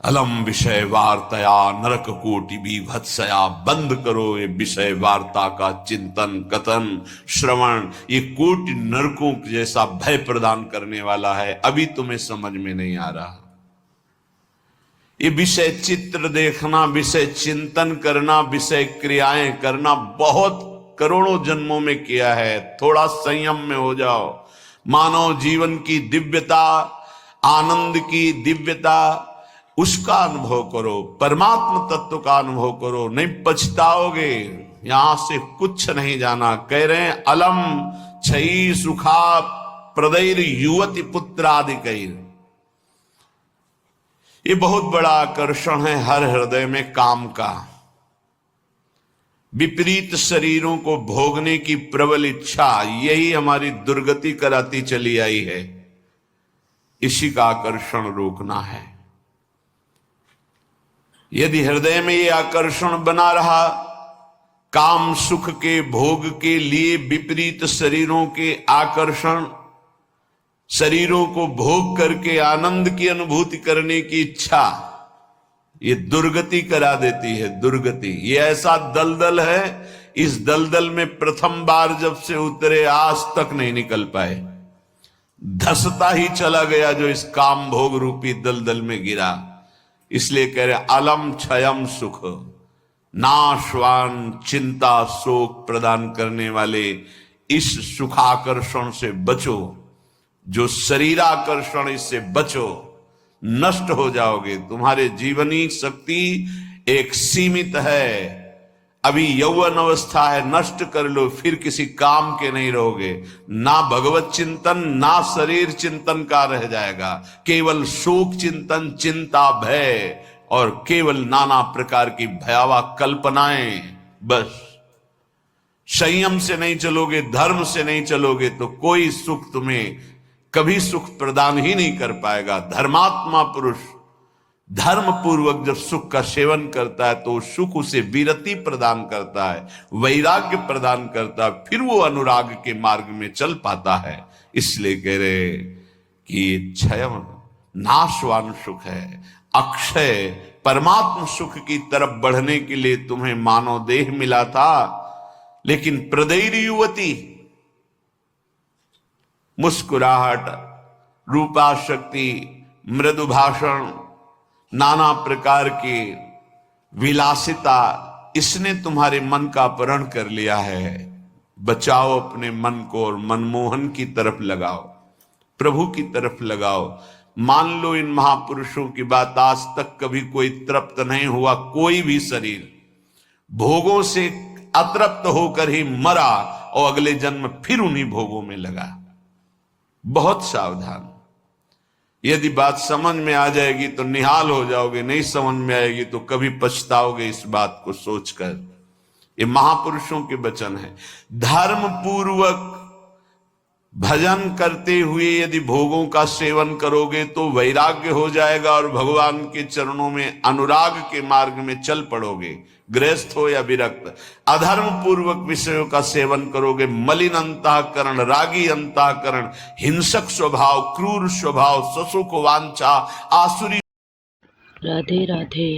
अलम विषय वार्तया नरक कोटि बीभत्सया। बंद करो ये विषय वार्ता का चिंतन कथन श्रवण, ये कोटि नरकों जैसा भय प्रदान करने वाला है। अभी तुम्हें समझ में नहीं आ रहा। ये विषय चित्र देखना, विषय चिंतन करना, विषय क्रियाएं करना बहुत करोड़ों जन्मों में किया है। थोड़ा संयम में हो जाओ। मानव जीवन की दिव्यता, आनंद की दिव्यता, उसका अनुभव करो, परमात्म तत्व का अनुभव करो, नहीं पछताओगे। यहां से कुछ नहीं जाना। कह रहे हैं अलम छई सुखा प्रदैर युवती पुत्रादिकैर। ये बहुत बड़ा आकर्षण है हर हृदय में काम का। विपरीत शरीरों को भोगने की प्रबल इच्छा, यही हमारी दुर्गति कराती चली आई है। इसी का आकर्षण रोकना है। यदि हृदय में ये आकर्षण बना रहा, काम सुख के भोग के लिए विपरीत शरीरों के आकर्षण, शरीरों को भोग करके आनंद की अनुभूति करने की इच्छा, ये दुर्गति करा देती है। दुर्गति ये ऐसा दलदल है, इस दलदल में प्रथम बार जब से उतरे आज तक नहीं निकल पाए। धसता ही चला गया जो इस काम भोग रूपी दलदल में गिरा। इसलिए कह रहे अलम क्षयम सुख, नाशवान चिंता शोक प्रदान करने वाले इस सुखाकर्षण से बचो। जो शरीराकर्षण, इससे बचो, नष्ट हो जाओगे। तुम्हारे जीवनी शक्ति एक सीमित है। अभी यौवन अवस्था है, नष्ट कर लो, फिर किसी काम के नहीं रहोगे। ना भगवत चिंतन ना शरीर चिंतन का रह जाएगा। केवल शोक चिंतन, चिंता, भय और केवल नाना प्रकार की भयावह कल्पनाएं। बस संयम से नहीं चलोगे, धर्म से नहीं चलोगे तो कोई सुख तुम्हें कभी सुख प्रदान ही नहीं कर पाएगा। धर्मात्मा पुरुष धर्म पूर्वक जब सुख का सेवन करता है तो सुख उसे विरति प्रदान करता है, वैराग्य प्रदान करता है, फिर वो अनुराग के मार्ग में चल पाता है। इसलिए कह रहे कि क्षय नाशवान सुख है, अक्षय परमात्म सुख की तरफ बढ़ने के लिए तुम्हें मानव देह मिला था। लेकिन प्रदैर युवती, मुस्कुराहट, रूपाशक्ति, मृदु भाषण, नाना प्रकार की विलासिता, इसने तुम्हारे मन का अपहरण कर लिया है। बचाओ अपने मन को और मनमोहन की तरफ लगाओ, प्रभु की तरफ लगाओ। मान लो इन महापुरुषों की बात, आज तक कभी कोई तृप्त नहीं हुआ। कोई भी शरीर भोगों से अतृप्त होकर ही मरा और अगले जन्म फिर उन्हीं भोगों में लगा। बहुत सावधान। यदि बात समझ में आ जाएगी तो निहाल हो जाओगे, नहीं समझ में आएगी तो कभी पछताओगे इस बात को सोचकर। ये महापुरुषों के वचन है। धर्म पूर्वक भजन करते हुए यदि भोगों का सेवन करोगे तो वैराग्य हो जाएगा और भगवान के चरणों में अनुराग के मार्ग में चल पड़ोगे, गृहस्थ हो या विरक्त। अधर्म पूर्वक विषयों का सेवन करोगे, मलिन अंतःकरण, रागी अंतःकरण, हिंसक स्वभाव, क्रूर स्वभाव, ससुख वांछा, आसुरी। राधे राधे।